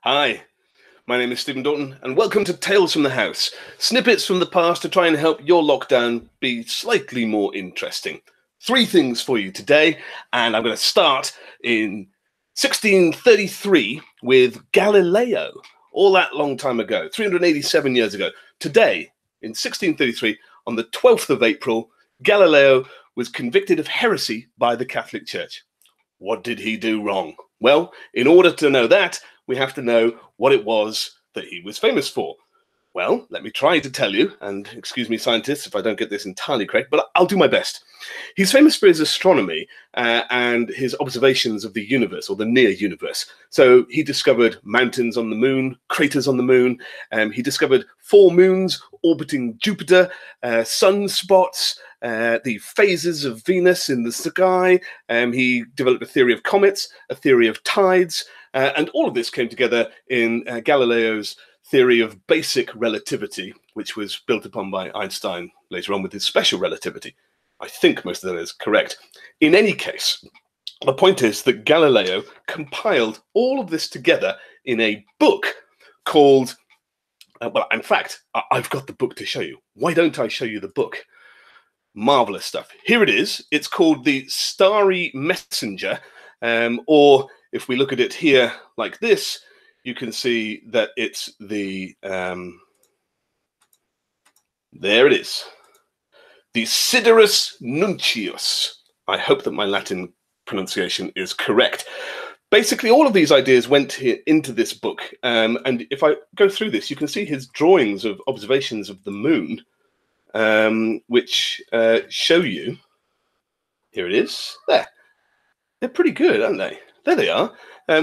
Hi, my name is Stephen Doughton, and welcome to Tales from the House, snippets from the past to try and help your lockdown be slightly more interesting. 3 things for you today, and I'm going to start in 1633 with Galileo, all that long time ago, 387 years ago. Today, in 1633, on the 12th of April, Galileo was convicted of heresy by the Catholic Church. What did he do wrong? Well, in order to know that, we have to know what it was that he was famous for. Well, let me try to tell you, and excuse me, scientists, if I don't get this entirely correct, but I'll do my best. He's famous for his astronomy and his observations of the universe, or the near universe. So he discovered mountains on the moon, craters on the moon. He discovered 4 moons orbiting Jupiter, sunspots, the phases of Venus in the sky. He developed a theory of comets, a theory of tides, and all of this came together in Galileo's theory of basic relativity, which was built upon by Einstein later on with his special relativity. I think most of that is correct. In any case, the point is that Galileo compiled all of this together in a book called, well, in fact, I've got the book to show you. Why don't I show you the book? Marvelous stuff. Here it is. It's called the Starry Messenger, or if we look at it here like this, you can see that it's the, there it is, the Sidereus Nuncius. I hope that my Latin pronunciation is correct. Basically, all of these ideas went into this book, and if I go through this, you can see his drawings of observations of the moon, which show you, here it is, there. They're pretty good, aren't they? There they are,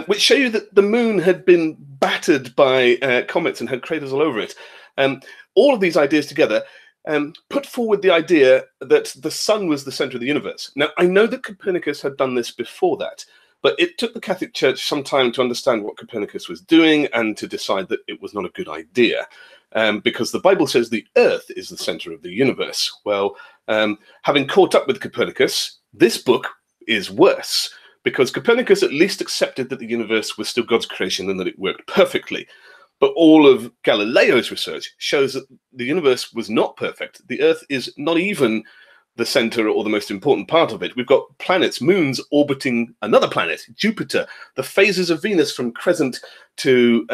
which show you that the moon had been battered by comets and had craters all over it. All of these ideas together put forward the idea that the sun was the center of the universe. Now, I know that Copernicus had done this before that, but it took the Catholic Church some time to understand what Copernicus was doing and to decide that it was not a good idea. Because the Bible says the earth is the center of the universe. Well, having caught up with Copernicus, this book is worse, because Copernicus at least accepted that the universe was still God's creation and that it worked perfectly. But all of Galileo's research shows that the universe was not perfect. The earth is not even the center or the most important part of it. We've got planets, moons orbiting another planet, Jupiter. The phases of Venus from crescent to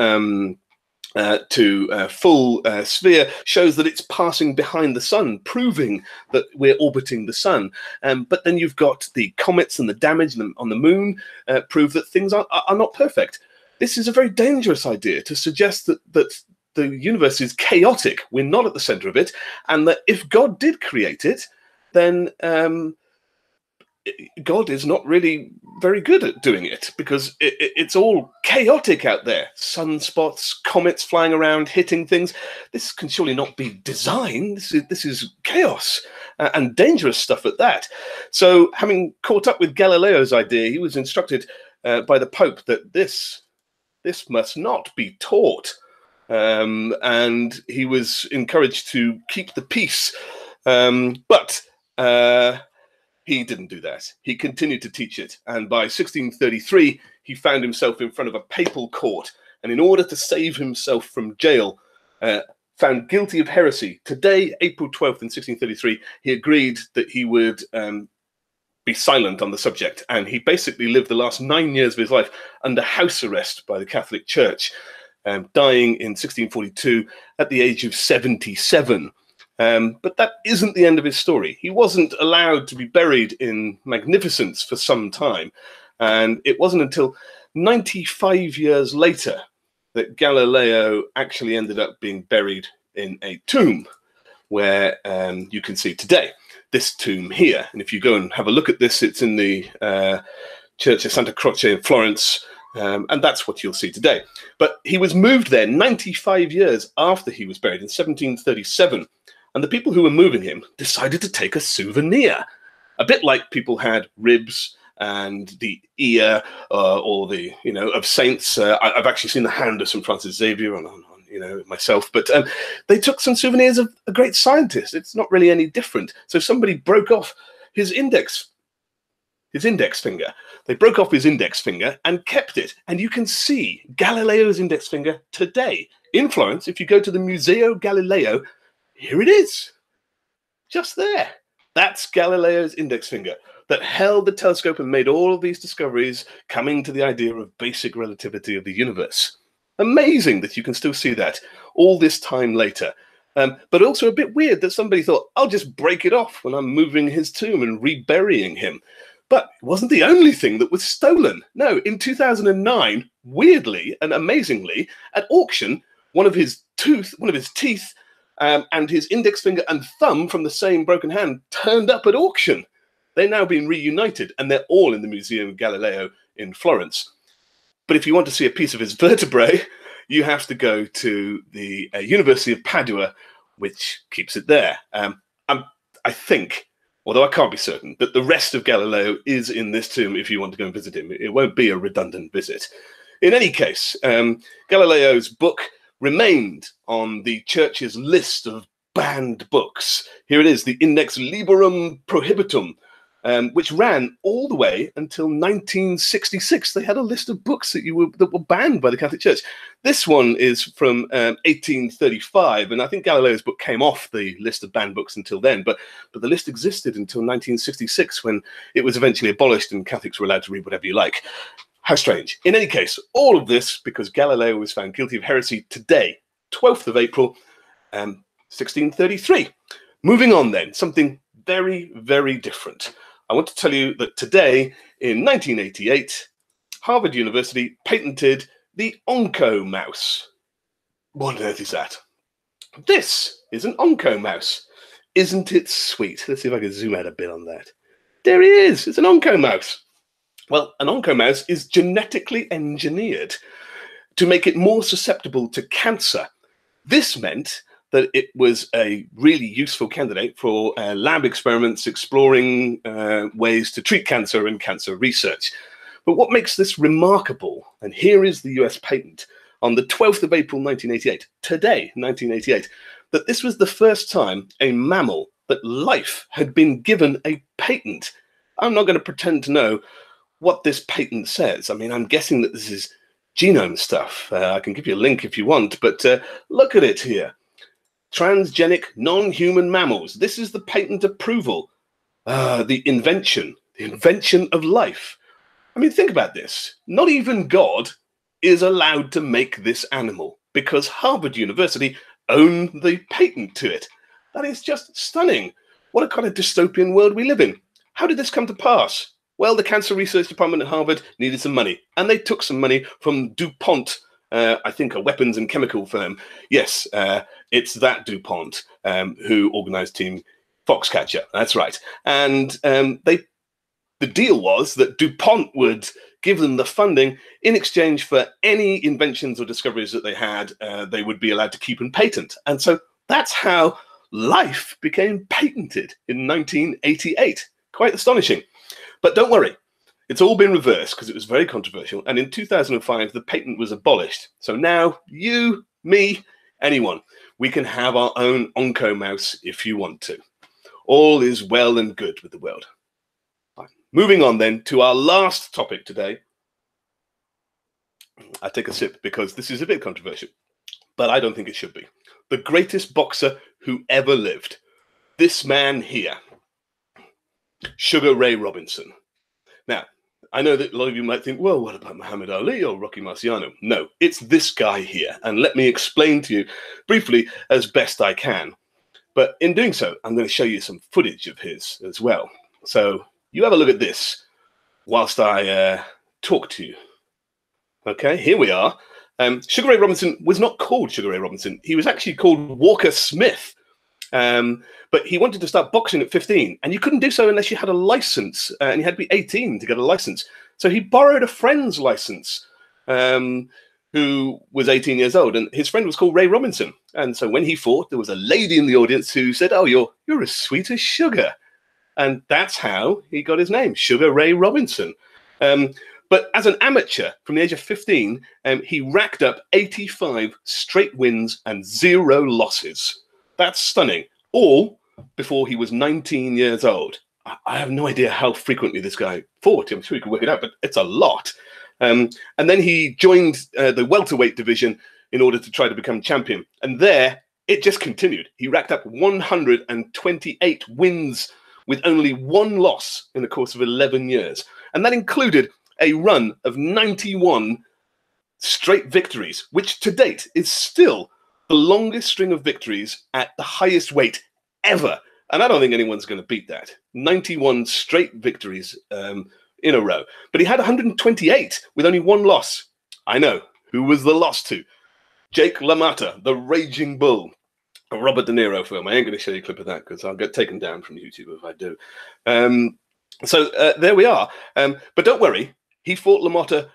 full sphere shows that it's passing behind the sun, proving that we're orbiting the sun. But then you've got the comets and the damage on the moon prove that things are not perfect. This is a very dangerous idea to suggest that the universe is chaotic. We're not at the center of it, and that if God did create it, then God is not really very good at doing it, because it's all chaotic out there. Sunspots, comets flying around, hitting things. This can surely not be design. This is chaos and dangerous stuff at that. So having caught up with Galileo's idea, he was instructed by the Pope that this must not be taught. And he was encouraged to keep the peace. But he didn't do that. He continued to teach it. And by 1633, he found himself in front of a papal court. And in order to save himself from jail, found guilty of heresy. Today, April 12th in 1633, he agreed that he would be silent on the subject. And he basically lived the last 9 years of his life under house arrest by the Catholic Church, dying in 1642 at the age of 77. But that isn't the end of his story. He wasn't allowed to be buried in magnificence for some time. And it wasn't until 95 years later that Galileo actually ended up being buried in a tomb where you can see today, this tomb here. And if you go and have a look at this, it's in the Church of Santa Croce in Florence. And that's what you'll see today. But he was moved there 95 years after he was buried in 1737. And the people who were moving him decided to take a souvenir, a bit like people had ribs and the ear or the, of saints. I've actually seen the hand of St. Francis Xavier on myself, but they took some souvenirs of a great scientist. It's not really any different. So somebody broke off his index his index finger. They broke off his index finger and kept it. And you can see Galileo's index finger today in Florence. If you go to the Museo Galileo, here it is, just there. That's Galileo's index finger that held the telescope and made all of these discoveries, coming to the idea of basic relativity of the universe. Amazing that you can still see that all this time later. But also a bit weird that somebody thought, I'll just break it off when I'm moving his tomb and reburying him. But it wasn't the only thing that was stolen. No, in 2009, weirdly and amazingly, at auction, one of his teeth, and his index finger and thumb from the same broken hand turned up at auction. They've now been reunited, and they're all in the Museum Galileo in Florence. But if you want to see a piece of his vertebrae, you have to go to the University of Padua, which keeps it there. I think, although I can't be certain, that the rest of Galileo is in this tomb if you want to go and visit him. It won't be a redundant visit. In any case, Galileo's book remained on the church's list of banned books. Here it is, the Index Librorum Prohibitum, which ran all the way until 1966. They had a list of books that were banned by the Catholic Church. This one is from 1835, and I think Galileo's book came off the list of banned books until then, but the list existed until 1966, when it was eventually abolished and Catholics were allowed to read whatever you like. How strange. In any case, all of this because Galileo was found guilty of heresy today, 12th of April, 1633. Moving on then, something very, very different. I want to tell you that today, in 1988, Harvard University patented the Oncomouse. What on earth is that? This is an Oncomouse. Isn't it sweet? Let's see if I can zoom out a bit on that. There he is. It's an Oncomouse. Well, an Oncomouse is genetically engineered to make it more susceptible to cancer. This meant that it was a really useful candidate for lab experiments exploring ways to treat cancer and cancer research. But what makes this remarkable, and here is the US patent, on the 12th of April 1988, today, 1988, that this was the first time a mammal, that life, had been given a patent. I'm not going to pretend to know what this patent says. I mean, I'm guessing that this is genome stuff. I can give you a link if you want, but look at it here. Transgenic non-human mammals. This is the patent approval. The invention of life. I mean, think about this. Not even God is allowed to make this animal because Harvard University own the patent to it. That is just stunning. What a kind of dystopian world we live in. How did this come to pass? Well, the Cancer Research Department at Harvard needed some money, and they took some money from DuPont, I think a weapons and chemical firm. Yes, it's that DuPont who organized Team Foxcatcher. That's right. And the deal was that DuPont would give them the funding in exchange for any inventions or discoveries that they had, they would be allowed to keep and patent. And so that's how life became patented in 1988. Quite astonishing. But don't worry, it's all been reversed because it was very controversial. And in 2005, the patent was abolished. So now you, me, anyone, we can have our own Oncomouse if you want to. All is well and good with the world. Fine. Moving on then to our last topic today. I take a sip because this is a bit controversial, but I don't think it should be. The greatest boxer who ever lived. This man here. Sugar Ray Robinson. Now, I know that a lot of you might think, well, what about Muhammad Ali or Rocky Marciano? No, it's this guy here. And let me explain to you briefly as best I can. But in doing so, I'm going to show you some footage of his as well. So you have a look at this whilst I talk to you. Okay, here we are. Sugar Ray Robinson was not called Sugar Ray Robinson. He was actually called Walker Smith. But he wanted to start boxing at 15, and you couldn't do so unless you had a license, and you had to be 18 to get a license. So he borrowed a friend's license, who was 18 years old, and his friend was called Ray Robinson. And so when he fought, there was a lady in the audience who said, "Oh, you're as sweet as sugar," and that's how he got his name, Sugar Ray Robinson. But as an amateur, from the age of 15, he racked up 85 straight wins and 0 losses. That's stunning. All before he was 19 years old. I have no idea how frequently this guy fought. I'm sure you can work it out, but it's a lot. And then he joined the welterweight division in order to try to become champion. And there, it just continued. He racked up 128 wins with only one loss in the course of 11 years. And that included a run of 91 straight victories, which to date is still the longest string of victories at the highest weight ever. And I don't think anyone's going to beat that. 91 straight victories in a row. But he had 128 with only one loss. I know. Who was the loss to? Jake LaMotta, the Raging Bull. A Robert De Niro film. I ain't going to show you a clip of that because I'll get taken down from YouTube if I do. So there we are. But don't worry. He fought LaMotta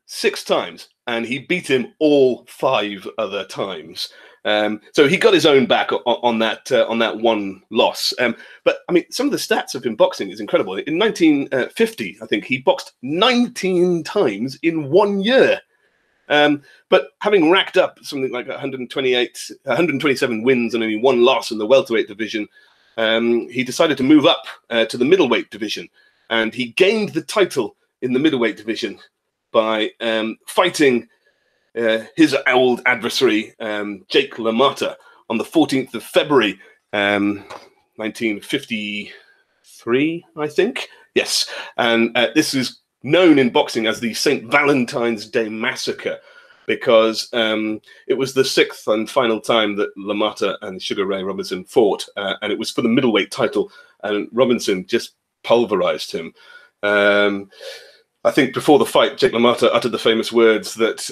6 times and he beat him all 5 other times. So he got his own back on that one loss. But I mean, some of the stats of him boxing is incredible. In 1950, I think he boxed 19 times in 1 year. But having racked up something like 127 wins and only one loss in the welterweight division, he decided to move up to the middleweight division, and he gained the title in the middleweight division by fighting his old adversary, Jake LaMotta, on the 14th of February, 1953, I think. Yes, and this is known in boxing as the St. Valentine's Day Massacre, because it was the 6th and final time that LaMotta and Sugar Ray Robinson fought, and it was for the middleweight title, and Robinson just pulverized him. I think before the fight, Jake LaMotta uttered the famous words that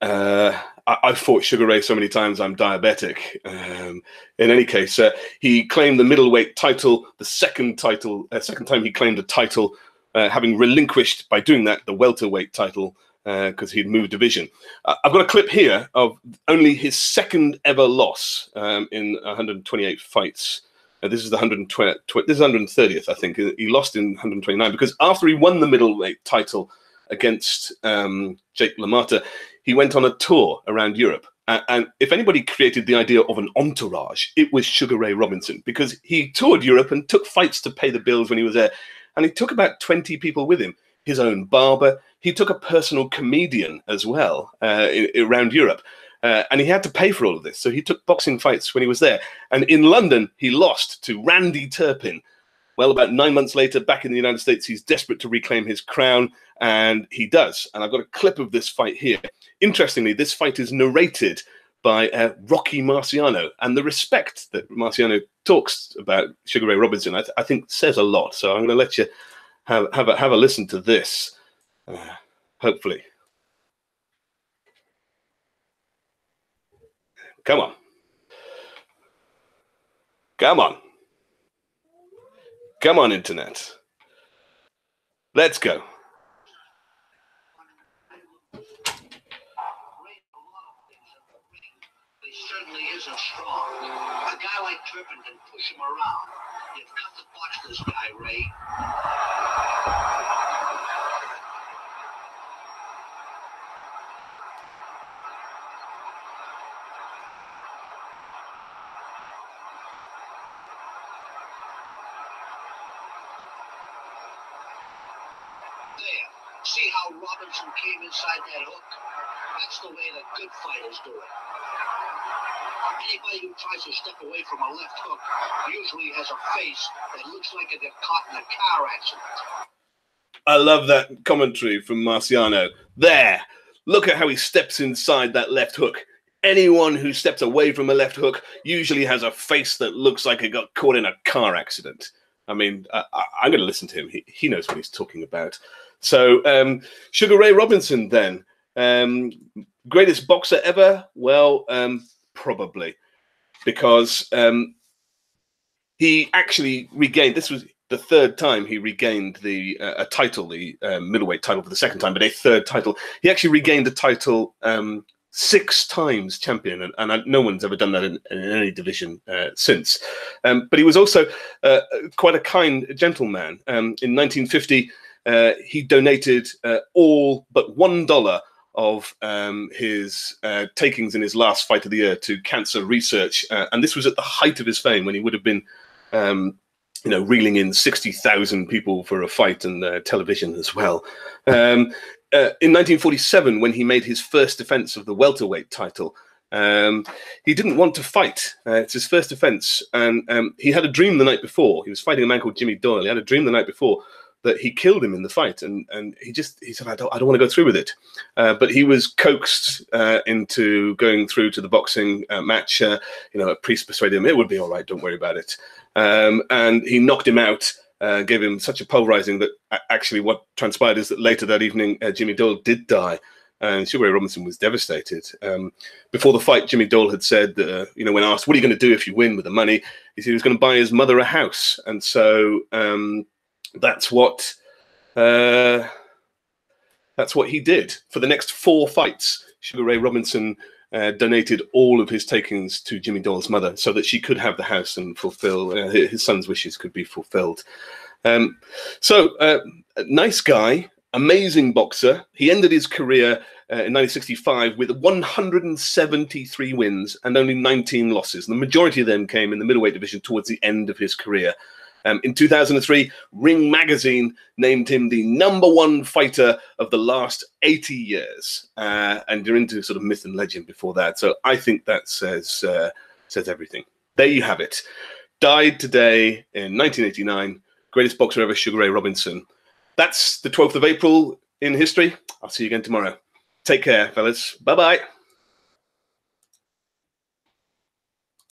I've fought Sugar Ray so many times, I'm diabetic. In any case, he claimed the middleweight title, the second time he claimed a title, having relinquished, by doing that, the welterweight title, because he'd moved division. I've got a clip here of only his second ever loss in 128 fights. This is the 130th, I think. He lost in 129 because after he won the middleweight title against Jake LaMotta, he went on a tour around Europe. And if anybody created the idea of an entourage, it was Sugar Ray Robinson, because he toured Europe and took fights to pay the bills when he was there. And he took about 20 people with him. His own barber. He took a personal comedian as well around Europe. And he had to pay for all of this. So he took boxing fights when he was there. And in London, he lost to Randy Turpin. Well, about 9 months later, back in the United States, he's desperate to reclaim his crown. And he does. And I've got a clip of this fight here. Interestingly, this fight is narrated by Rocky Marciano. And the respect that Marciano talks about Sugar Ray Robinson, I think, says a lot. So I'm going to let you have a listen to this, hopefully. Come on. Come on. Come on, Internet. Let's go. He certainly isn't strong. A guy like Turpin can push him around. You've got to watch this guy, Ray. There. See how Robinson came inside that hook? That's the way the good fighters do it. Anybody who tries to step away from a left hook usually has a face that looks like it got caught in a car accident. I love that commentary from Marciano. There, look at how he steps inside that left hook. Anyone who steps away from a left hook usually has a face that looks like it got caught in a car accident. I mean, I'm going to listen to him. He knows what he's talking about. So, Sugar Ray Robinson then. Greatest boxer ever? Well, probably. Because he actually regained, this was the 3rd time he regained a title, the middleweight title for the 2nd time, but a 3rd title. He actually regained the title 6 times champion, and no one's ever done that in any division since. But he was also quite a kind gentleman. In 1950, he donated all but $1 of his takings in his last fight of the year to cancer research. And this was at the height of his fame, when he would have been reeling in 60,000 people for a fight and television as well. In 1947, when he made his first defense of the welterweight title, he didn't want to fight. It's his first defense. And he had a dream the night before. He was fighting a man called Jimmy Doyle. He had a dream the night before that he killed him in the fight. And he said, I don't want to go through with it. But he was coaxed into going through to the boxing match. A priest persuaded him, it would be all right, don't worry about it. And he knocked him out, gave him such a pulverizing that actually what transpired is that later that evening, Jimmy Doyle did die. And Sugar Ray Robinson was devastated. Before the fight, Jimmy Doyle had said, when asked, what are you going to do if you win with the money? He said he was going to buy his mother a house. And so that's what he did. For the next 4 fights, Sugar Ray Robinson donated all of his takings to Jimmy Doyle's mother so that she could have the house and fulfill his son's wishes could be fulfilled. Nice guy, amazing boxer. He ended his career in 1965 with 173 wins and only 19 losses. The majority of them came in the middleweight division towards the end of his career. In 2003, Ring Magazine named him the #1 fighter of the last 80 years. And you're into sort of myth and legend before that. So I think that says everything. There you have it. Died today in 1989. Greatest boxer ever, Sugar Ray Robinson. That's the 12th of April in history. I'll see you again tomorrow. Take care, fellas. Bye-bye.